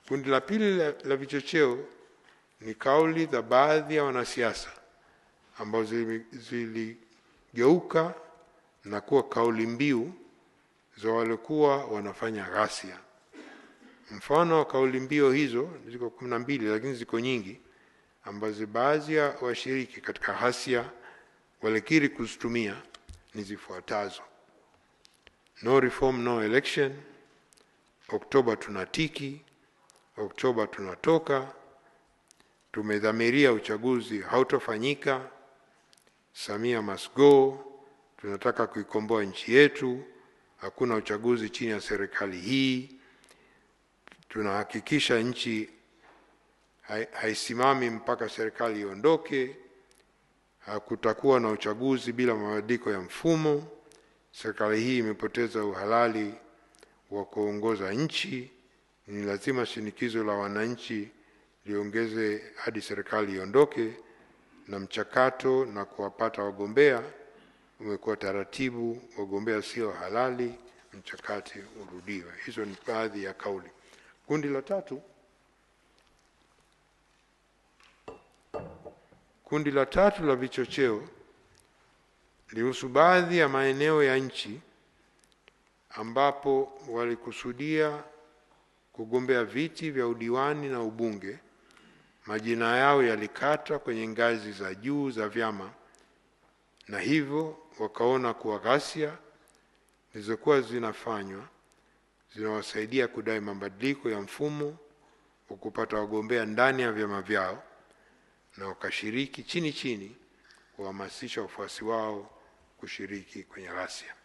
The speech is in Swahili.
Kundi la pili la vichocheo ni kauli za baadhi ya wanasiasa ambazo ziligeuka na kuwa kauli mbiu za walikuwa wanafanya ghasia. Mfano wa kauli mbiu hizo ziko 12, lakini ziko nyingi ambazo baadhi ya washiriki katika ghasia walikiri kuzitumia ni zifuatazo: no reform no election, Oktoba tunatiki, Oktoba tunatoka, tumedhamiria uchaguzi hautofanyika, Samia must go, tunataka kuikomboa nchi yetu, hakuna uchaguzi chini ya serikali hii, tunahakikisha nchi haisimami mpaka serikali iondoke, hakutakuwa na uchaguzi bila mabadiliko ya mfumo, serikali hii imepoteza uhalali wa kuongoza nchi, ni lazima shinikizo la wananchi liongeze hadi serikali iondoke, na mchakato na kuwapata wagombea umekuwa taratibu, wagombea sio halali, mchakato urudiwe. Hizo ni baadhi ya kauli. Kundi la tatu la vichocheo lihusu baadhi ya maeneo ya nchi ambapo walikusudia kugombea viti vya udiwani na ubunge, majina yao yalikatwa kwenye ngazi za juu za vyama, na hivyo wakaona kuwa ghasia zilizokuwa zinafanywa zinawasaidia kudai mabadiliko ya mfumo wa kupata wagombea ndani ya vyama vyao, na wakashiriki chini chini kuhamasisha wafuasi wao kushiriki kwenye ghasia.